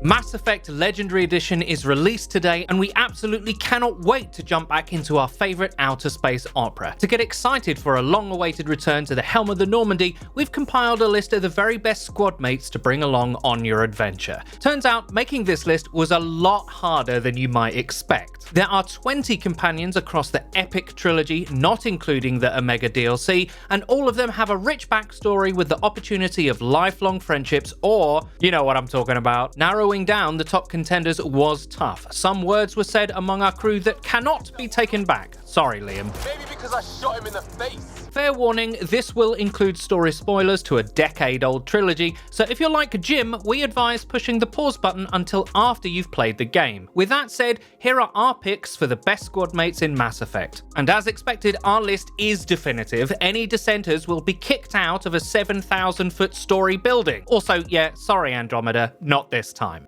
Mass Effect Legendary Edition is released today, and we absolutely cannot wait to jump back into our favourite outer space opera. To get excited for a long-awaited return to the helm of the Normandy, we've compiled a list of the very best squad mates to bring along on your adventure. Turns out, making this list was a lot harder than you might expect. There are 20 companions across the epic trilogy, not including the Omega DLC, and all of them have a rich backstory with the opportunity of lifelong friendships, or, you know what I'm talking about. Narrowing down the top contenders was tough. Some words were said among our crew that cannot be taken back. Sorry, Liam. Maybe because I shot him in the face. Fair warning, this will include story spoilers to a decade-old trilogy, so if you're like Jim, we advise pushing the pause button until after you've played the game. With that said, here are our picks for the best squad mates in Mass Effect. And as expected, our list is definitive. Any dissenters will be kicked out of a 7,000-foot story building. Also, yeah, sorry Andromeda, not this time.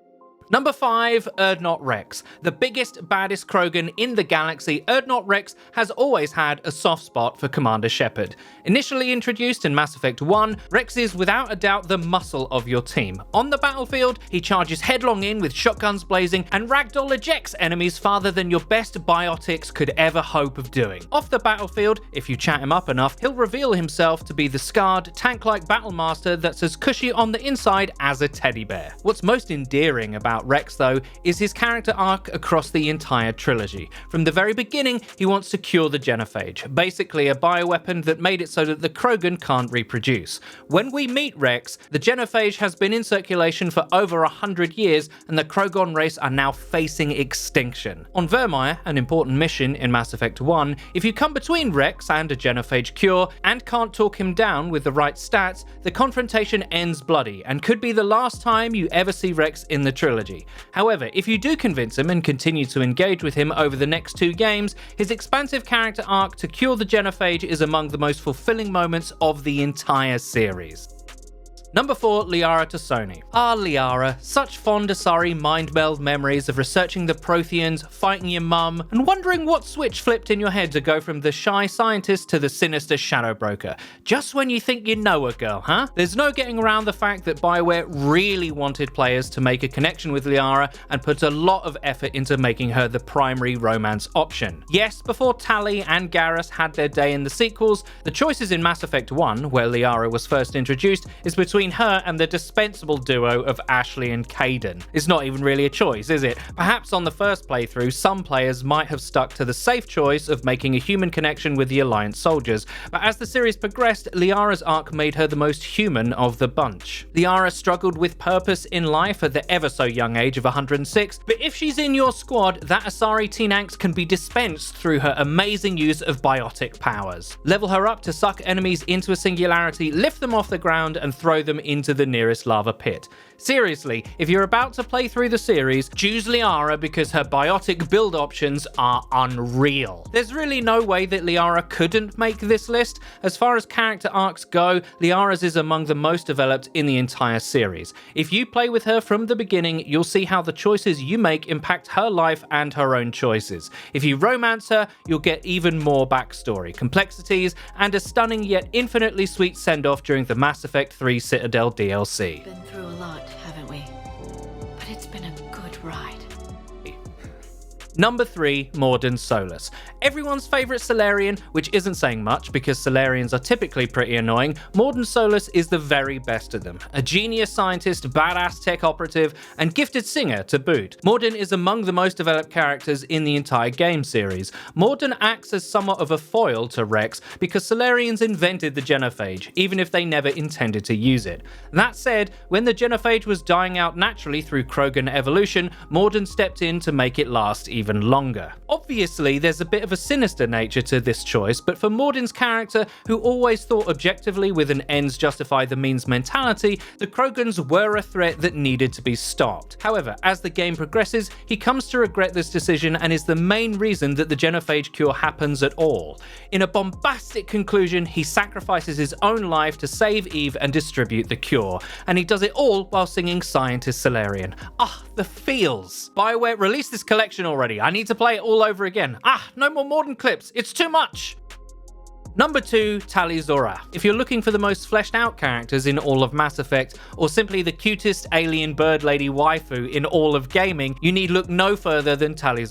Number 5, Urdnot Wrex. The biggest, baddest Krogan in the galaxy, Urdnot Wrex has always had a soft spot for Commander Shepard. Initially introduced in Mass Effect 1, Wrex is without a doubt the muscle of your team. On the battlefield, he charges headlong in with shotguns blazing and ragdoll ejects enemies farther than your best biotics could ever hope of doing. Off the battlefield, if you chat him up enough, he'll reveal himself to be the scarred, tank-like battlemaster that's as cushy on the inside as a teddy bear. What's most endearing about Wrex, though, is his character arc across the entire trilogy. From the very beginning, he wants to cure the genophage, basically a bioweapon that made it so that the Krogan can't reproduce. When we meet Wrex, the genophage has been in circulation for over 100 years, and the Krogan race are now facing extinction. On Vermeer, an important mission in Mass Effect 1, if you come between Wrex and a genophage cure, and can't talk him down with the right stats, the confrontation ends bloody, and could be the last time you ever see Wrex in the trilogy. However, if you do convince him and continue to engage with him over the next 2 games, his expansive character arc to cure the genophage is among the most fulfilling moments of the entire series. Number 4, Liara T'Soni. Ah, Liara, such fond Asari mind-meld memories of researching the Protheans, fighting your mum, and wondering what switch flipped in your head to go from the shy scientist to the sinister shadow broker. Just when you think you know a girl, huh? There's no getting around the fact that BioWare really wanted players to make a connection with Liara and put a lot of effort into making her the primary romance option. Yes, before Tali and Garrus had their day in the sequels, the choices in Mass Effect 1, where Liara was first introduced, is between her and the dispensable duo of Ashley and Kaidan. It's not even really a choice, is it? Perhaps on the first playthrough, some players might have stuck to the safe choice of making a human connection with the Alliance soldiers, but as the series progressed, Liara's arc made her the most human of the bunch. Liara struggled with purpose in life at the ever so young age of 106, but if she's in your squad, that Asari teen angst can be dispensed through her amazing use of biotic powers. Level her up to suck enemies into a singularity, lift them off the ground, and throw them into the nearest lava pit. Seriously, if you're about to play through the series, choose Liara because her biotic build options are unreal. There's really no way that Liara couldn't make this list. As far as character arcs go, Liara's is among the most developed in the entire series. If you play with her from the beginning, you'll see how the choices you make impact her life and her own choices. If you romance her, you'll get even more backstory, complexities, and a stunning yet infinitely sweet send-off during the Mass Effect 3 Citadel DLC. Been through a lot, haven't we? But it's been a good ride. Number 3, Mordin Solus. Everyone's favourite Salarian, which isn't saying much because Salarians are typically pretty annoying, Mordin Solus is the very best of them. A genius scientist, badass tech operative, and gifted singer to boot. Mordin is among the most developed characters in the entire game series. Mordin acts as somewhat of a foil to Wrex because Salarians invented the genophage, even if they never intended to use it. That said, when the genophage was dying out naturally through Krogan evolution, Mordin stepped in to make it last even longer. Obviously, there's a bit of a sinister nature to this choice, but for Mordin's character, who always thought objectively with an ends justify the means mentality, the Krogans were a threat that needed to be stopped. However, as the game progresses, he comes to regret this decision and is the main reason that the genophage cure happens at all. In a bombastic conclusion, he sacrifices his own life to save Eve and distribute the cure, and he does it all while singing Scientist Salarian. Ah, the feels! BioWare released this collection already. I need to play it all over again. Ah, no more Mordin clips. It's too much. Number 2, Tali. If you're looking for the most fleshed out characters in all of Mass Effect, or simply the cutest alien bird lady waifu in all of gaming, you need look no further than Tali.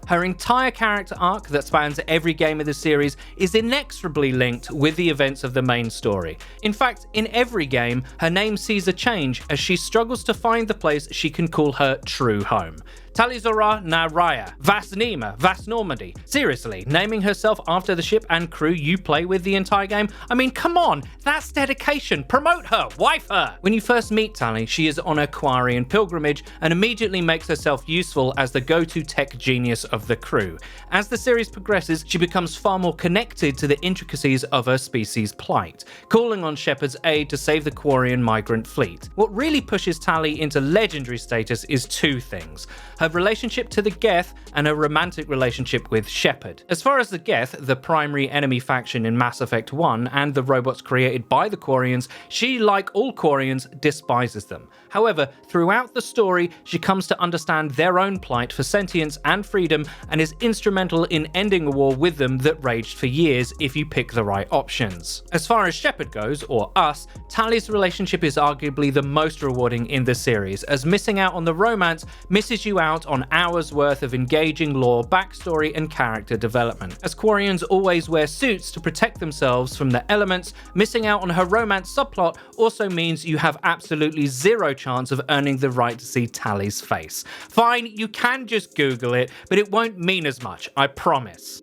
Her entire character arc that spans every game of the series is inexorably linked with the events of the main story. In fact, in every game, her name sees a change as she struggles to find the place she can call her true home. Tali na Raya, Vas Nima, Vas Normandy. Seriously, naming herself after the ship and crew you play with the entire game? I mean, come on, that's dedication. Promote her, wife her. When you first meet Tali, she is on a Quarian pilgrimage and immediately makes herself useful as the go-to tech genius of the crew. As the series progresses, she becomes far more connected to the intricacies of her species' plight, calling on Shepard's aid to save the Quarian migrant fleet. What really pushes Tali into legendary status is two things: her relationship to the Geth and her romantic relationship with Shepard. As far as the Geth, the primary enemy faction in Mass Effect 1 and the robots created by the Quarians, she, like all Quarians, despises them. However, throughout the story, she comes to understand their own plight for sentience and freedom and is instrumental in ending a war with them that raged for years if you pick the right options. As far as Shepard goes, or us, Tali's relationship is arguably the most rewarding in the series, as missing out on the romance misses you out on hours worth of engaging lore, backstory, and character development. As Quarians always wear suits to protect themselves from the elements, missing out on her romance subplot also means you have absolutely zero chance of earning the right to see Tali's face. Fine, you can just Google it, but it won't mean as much, I promise.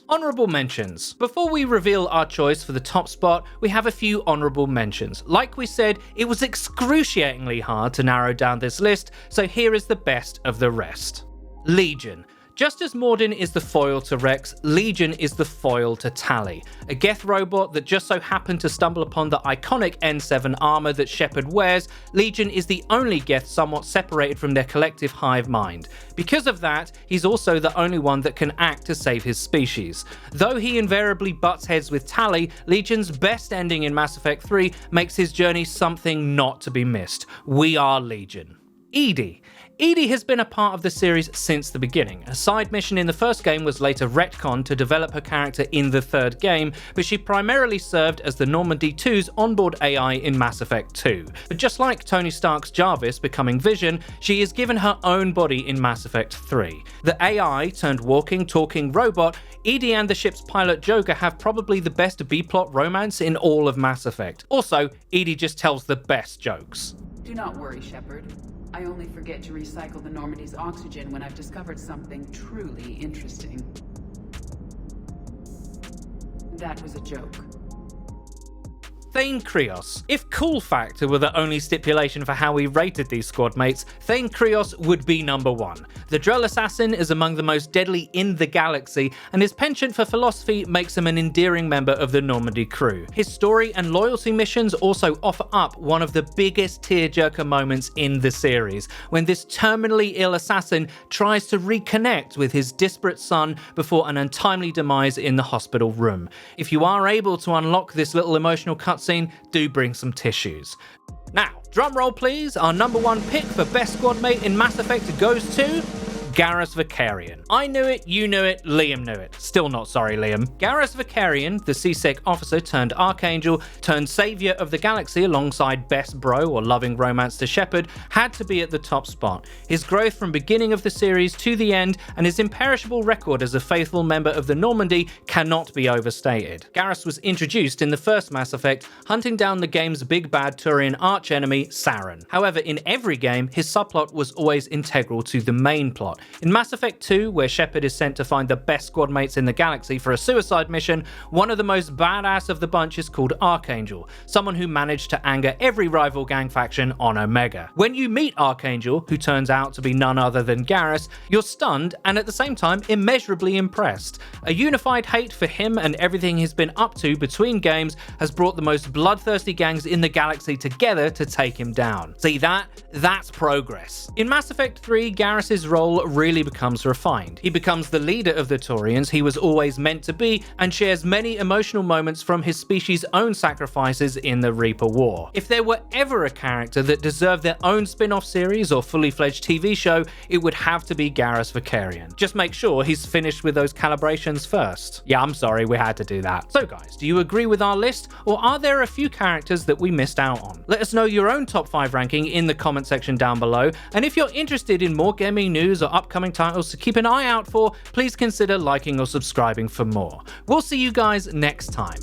Honourable mentions. Before we reveal our choice for the top spot, we have a few honourable mentions. Like we said, it was excruciatingly hard to narrow down this list, so here is the best of the rest. Legion. Just as Mordin is the foil to Wrex, Legion is the foil to Tali, a Geth robot that just so happened to stumble upon the iconic N7 armor that Shepard wears. Legion is the only Geth somewhat separated from their collective hive mind. Because of that, he's also the only one that can act to save his species. Though he invariably butts heads with Tali, Legion's best ending in Mass Effect 3 makes his journey something not to be missed. We are Legion. EDI. EDI has been a part of the series since the beginning. A side mission in the first game was later retconned to develop her character in the third game, but she primarily served as the Normandy 2's onboard AI in Mass Effect 2. But just like Tony Stark's Jarvis becoming Vision, she is given her own body in Mass Effect 3. The AI turned walking, talking robot, EDI and the ship's pilot Joker have probably the best B-plot romance in all of Mass Effect. Also, EDI just tells the best jokes. Do not worry, Shepard. I only forget to recycle the Normandy's oxygen when I've discovered something truly interesting. That was a joke. Thane Krios. If cool factor were the only stipulation for how we rated these squad mates, Thane Krios would be number 1. The Drell assassin is among the most deadly in the galaxy, and his penchant for philosophy makes him an endearing member of the Normandy crew. His story and loyalty missions also offer up one of the biggest tearjerker moments in the series, when this terminally ill assassin tries to reconnect with his disparate son before an untimely demise in the hospital room. If you are able to unlock this little emotional cutscene, do bring some tissues. Now, drum roll please, our number 1 pick for best squad mate in Mass Effect goes to Garrus Vakarian. I knew it, you knew it, Liam knew it. Still not sorry, Liam. Garrus Vakarian, the CSEC officer turned archangel, turned savior of the galaxy alongside best bro or loving romance to Shepard, had to be at the top spot. His growth from beginning of the series to the end and his imperishable record as a faithful member of the Normandy cannot be overstated. Garrus was introduced in the first Mass Effect, hunting down the game's big bad Turian archenemy, Saren. However, in every game, his subplot was always integral to the main plot. In Mass Effect 2, where Shepard is sent to find the best squad mates in the galaxy for a suicide mission, one of the most badass of the bunch is called Archangel, someone who managed to anger every rival gang faction on Omega. When you meet Archangel, who turns out to be none other than Garrus, you're stunned and at the same time immeasurably impressed. A unified hate for him and everything he's been up to between games has brought the most bloodthirsty gangs in the galaxy together to take him down. See that? That's progress. In Mass Effect 3, Garrus's role really becomes refined. He becomes the leader of the Taurians he was always meant to be, and shares many emotional moments from his species' own sacrifices in the Reaper War. If there were ever a character that deserved their own spin-off series or fully fledged TV show, it would have to be Garrus Vakarian. Just make sure he's finished with those calibrations first. Yeah, I'm sorry, we had to do that. So guys, do you agree with our list, or are there a few characters that we missed out on? Let us know your own top 5 ranking in the comment section down below, and if you're interested in more gaming news or upcoming titles to keep an eye out for, please consider liking or subscribing for more. We'll see you guys next time.